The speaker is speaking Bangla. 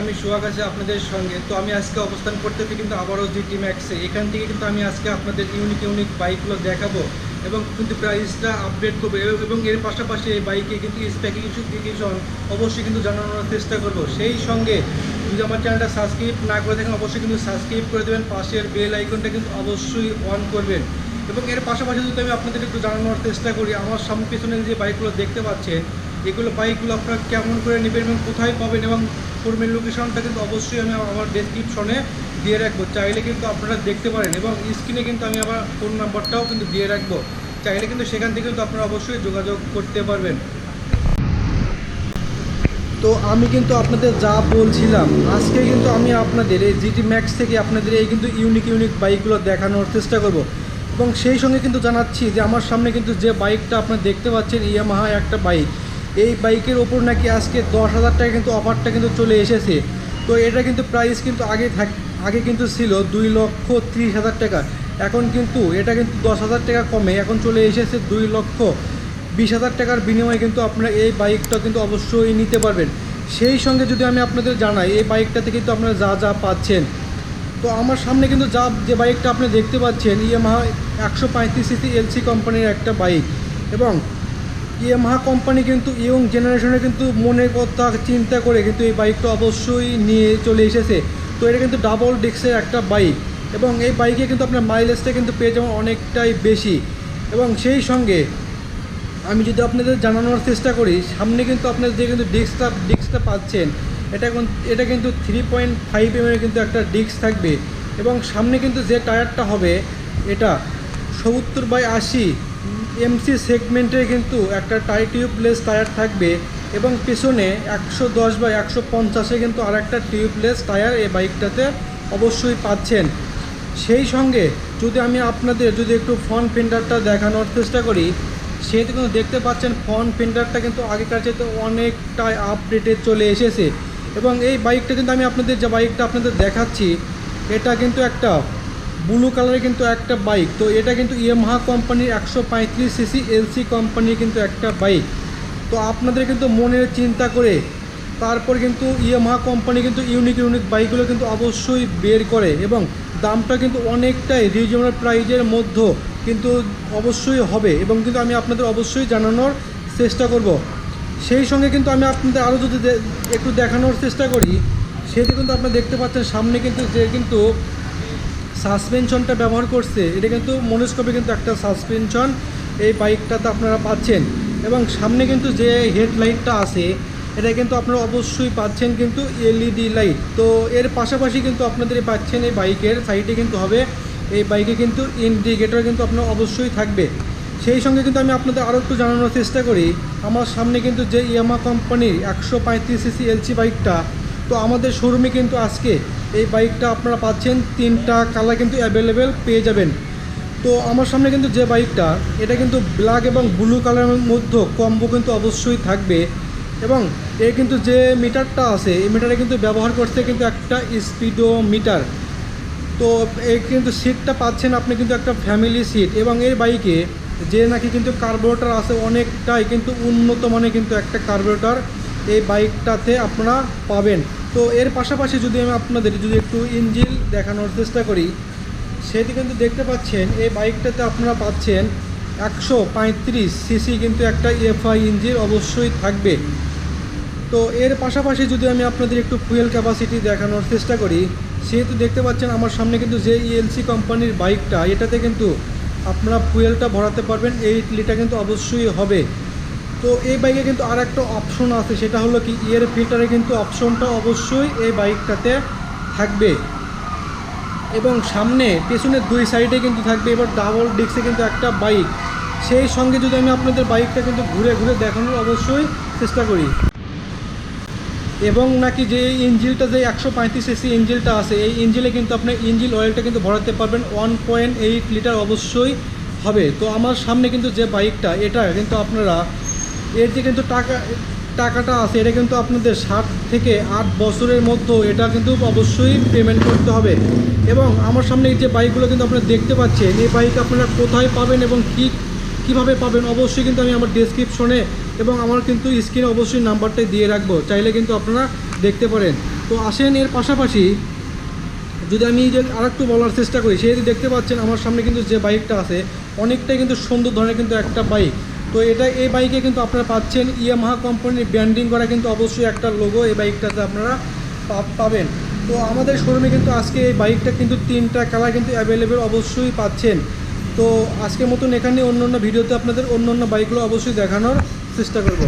আমি সোহাগ আছি আপনাদের সঙ্গে। তো আমি আজকে অবস্থান করতেছি কিন্তু আবারও জিটি ম্যাক্সে। এখান থেকে কিন্তু আমি আজকে আপনাদের ইউনিক বাইকগুলো দেখাবো এবং কিন্তু প্রাইসটা আপডেট করবো এবং এর পাশাপাশি এই বাইকে কিন্তু স্পেসিফিকেশন অবশ্যই কিন্তু জানানোর চেষ্টা করব। সেই সঙ্গে যদি আমার চ্যানেলটা সাবস্ক্রাইব না করে থাকেন অবশ্যই কিন্তু সাবস্ক্রাইব করে দেবেন, পাশের বেল আইকনটা কিন্তু অবশ্যই অন করবেন। এবং এর পাশাপাশি যদি আমি আপনাদের একটু জানানোর চেষ্টা করি, আমার সামনে পেছনে যে বাইকগুলো দেখতে পাচ্ছেন এগুলো বাইকগুলো আপনারা কেমন করে নেবেন এবং কোথায় পাবেন এবং শোরুমের লোকেশনটা কিন্তু অবশ্যই আমি আমার ডেসক্রিপশনে দিয়ে রাখবো, চাইলে কিন্তু আপনারা দেখতে পারেন এবং স্ক্রিনে কিন্তু আমি আবার ফোন নাম্বারটাও কিন্তু দিয়ে রাখবো, চাইলে কিন্তু সেখান থেকে কিন্তু আপনারা অবশ্যই যোগাযোগ করতে পারবেন। তো আমি কিন্তু আপনাদের যা বলছিলাম, আজকে কিন্তু আমি আপনাদের এই জিটি ম্যাক্স থেকে আপনাদের এই কিন্তু ইউনিক বাইকগুলো দেখানোর চেষ্টা করব এবং সেই সঙ্গে কিন্তু জানাচ্ছি যে আমার সামনে কিন্তু যে বাইকটা আপনারা দেখতে পাচ্ছেন ইয়ামাহা একটা বাইক, এই বাইকের ওপর নাকি আজকে 10,000 টাকা কিন্তু অফারটা কিন্তু চলে এসেছে। তো এটা কিন্তু প্রাইস কিন্তু আগে কিন্তু ছিল 2,30,000 টাকা, এখন কিন্তু এটা কিন্তু 10,000 টাকা কমে এখন চলে এসেছে 2,20,000 টাকার বিনিময়ে কিন্তু আপনারা এই বাইকটা কিন্তু অবশ্যই নিতে পারবেন। সেই সঙ্গে যদি আমি আপনাদের জানাই এই বাইকটাতে কিন্তু আপনারা যা পাচ্ছেন, তো আমার সামনে কিন্তু যে বাইকটা আপনি দেখতে পাচ্ছেন ইয়ামাহা 135cc এলসি কোম্পানির একটা বাইক এবং ইয়ামাহা কোম্পানি কিন্তু ইয়ং জেনারেশনে কিন্তু মনের কথা চিন্তা করে কিন্তু এই বাইকটা অবশ্যই নিয়ে চলে এসেছে। তো এটা কিন্তু ডাবল ডিস্কের একটা বাইক এবং এই বাইকে কিন্তু আপনার মাইলেজটা কিন্তু পেয়ে যাবেন অনেকটাই বেশি। এবং সেই সঙ্গে আমি যদি আপনাদের জানানোর চেষ্টা করি, সামনে কিন্তু আপনাদের যে কিন্তু ডিস্কটা পাচ্ছেন এটা কিন্তু 3.5 mm কিন্তু একটা ডিস্ক থাকবে এবং সামনে কিন্তু যে টায়ারটা হবে এটা 70/80 এমসি সেগমেন্টের কিন্তু একটা টিউবলেস টায়ার থাকবে এবং পেছনে 110/150 কিন্তু আর একটা টিউবলেস টায়ার এই বাইকটাতে অবশ্যই পাচ্ছেন। সেই সঙ্গে যদি আমি আপনাদের যদি একটু ফ্রন্ট ফেন্ডারটা দেখানোর চেষ্টা করি, সেহেতু কিন্তু দেখতে পাচ্ছেন ফ্রন্ট ফেন্ডারটা কিন্তু আগেকার চাইতে অনেকটাই আপডেটে চলে এসেছে এবং এই বাইকটা কিন্তু আমি আপনাদের যে বাইকটা আপনাদের দেখাচ্ছি এটা কিন্তু একটা ব্লু কালারের কিন্তু একটা বাইক। তো এটা কিন্তু ইয়ামাহা কোম্পানির 135cc এলসি কোম্পানির কিন্তু একটা বাইক। তো আপনাদের কিন্তু মনের চিন্তা করে তারপর কিন্তু ইয়ামাহা কোম্পানি কিন্তু ইউনিক বাইকগুলো কিন্তু অবশ্যই বের করে এবং দামটা কিন্তু অনেকটাই রিজনেবল প্রাইজের মধ্যে কিন্তু অবশ্যই হবে এবং কিন্তু আমি আপনাদের অবশ্যই জানানোর চেষ্টা করব। সেই সঙ্গে কিন্তু আমি আপনাদের আরও যদি একটু দেখানোর চেষ্টা করি, সেটি কিন্তু আপনারা দেখতে পাচ্ছেন সামনে কিন্তু যে কিন্তু সাসপেনশনটা ব্যবহার করছে এটা কিন্তু মনোস্কোপে কিন্তু একটা সাসপেনশন এই বাইকটাতে আপনারা পাচ্ছেন এবং সামনে কিন্তু যে হেডলাইটটা আছে এটা কিন্তু আপনারা অবশ্যই পাচ্ছেন কিন্তু এলইডি লাইট। তো এর পাশাপাশি কিন্তু আপনাদের পাচ্ছেন এই বাইকের সাইডে কিন্তু হবে এই বাইকে কিন্তু ইন্ডিকেটর কিন্তু আপনার অবশ্যই থাকবে। সেই সঙ্গে কিন্তু আমি আপনাদের আরও একটু জানানোর চেষ্টা করি, আমার সামনে কিন্তু যে ইয়ামাহা কোম্পানির 135cc এলসি বাইকটা, তো আমাদের শোরুমে কিন্তু আজকে এই বাইকটা আপনারা পাচ্ছেন 3টা কালার কিন্তু অ্যাভেলেবেল পেয়ে যাবেন। তো আমার সামনে কিন্তু যে বাইকটা এটা কিন্তু ব্ল্যাক এবং ব্লু কালারের মধ্যে কম্বো কিন্তু অবশ্যই থাকবে এবং এর কিন্তু যে মিটারটা আছে এই মিটারে কিন্তু ব্যবহার করতে কিন্তু একটা স্পিডো মিটার। তো এই কিন্তু সিটটা পাচ্ছেন আপনি কিন্তু একটা ফ্যামিলি সিট এবং এই বাইকে যে নাকি কিন্তু কার্বোরেটর আছে অনেকটাই কিন্তু উন্নত মানের কিন্তু একটা কার্বোরেটর এই বাইকটাতে আপনারা পাবেন। তো এর পাশাপাশি যদি আমি আপনাদের যদি একটু ইঞ্জিন দেখানোর চেষ্টা করি, সেটি কিন্তু দেখতে পাচ্ছেন এই বাইকটাতে আপনারা পাচ্ছেন 135cc কিন্তু একটা এফআই ইঞ্জিন অবশ্যই থাকবে। তো এর পাশাপাশি যদি আমি আপনাদের একটু ফুয়েল ক্যাপাসিটি দেখানোর চেষ্টা করি, সেহেতু দেখতে পাচ্ছেন আমার সামনে কিন্তু যে ইএলসি কোম্পানির বাইকটা এটাতে কিন্তু আপনারা ফুয়েলটা ভরাতে পারবেন 8 লিটার কিন্তু অবশ্যই হবে। তো এই বাইকে কিন্তু আর একটা অপশন আছে, সেটা হলো কি এয়ার ফিল্টারে কিন্তু অপশনটা অবশ্যই এই বাইকটাতে থাকবে এবং সামনে পেছনের দুই সাইডে কিন্তু থাকবে এবার ডাবল ডিস্কে কিন্তু একটা বাইক। সেই সঙ্গে যদি আমি আপনাদের বাইকটা কিন্তু ঘুরে দেখানোর অবশ্যই চেষ্টা করি এবং নাকি যে ইঞ্জিনটা যে 135cc ইঞ্জিনটা আছে এই ইঞ্জিনে কিন্তু আপনার ইঞ্জিন অয়েলটা কিন্তু ভরাতে পারবেন 1.8 লিটার অবশ্যই হবে। তো আমার সামনে কিন্তু যে বাইকটা এটা কিন্তু আপনারা এর যে কিন্তু টাকাটা আছে এটা কিন্তু আপনাদের 7 থেকে 8 বছরের মধ্যে এটা কিন্তু অবশ্যই পেমেন্ট করতে হবে এবং আমার সামনে যে বাইকগুলো কিন্তু আপনারা দেখতে পাচ্ছেন এই বাইক আপনারা কোথায় পাবেন এবং কীভাবে পাবেন অবশ্যই কিন্তু আমি আমার ডেসক্রিপশনে এবং আমার কিন্তু স্ক্রিনে অবশ্যই নাম্বারটাই দিয়ে রাখবো, চাইলে কিন্তু আপনারা দেখতে পারেন। তো আসেন এর পাশাপাশি যদি আমি যে আরেকটু বলার চেষ্টা করি, সেই দেখতে পাচ্ছেন আমার সামনে কিন্তু যে বাইকটা আছে অনেকটাই কিন্তু সুন্দর ধরনের কিন্তু একটা বাইক। তো এই বাইকে কিন্তু আপনারা পাচ্ছেন ইয়ামাহা কোম্পানির ব্র্যান্ডিং করা কিন্তু অবশ্যই একটা লোগো এই বাইকটাতে আপনারা পাবেন। তো আমাদের শোরুমে কিন্তু আজকে এই বাইকটা কিন্তু 3টা কালার কিন্তু অ্যাভেলেবেল অবশ্যই পাচ্ছেন। তো আজকের মতন এখানে অন্য ভিডিওতে আপনাদের অন্য বাইকগুলো অবশ্যই দেখানোর চেষ্টা করব।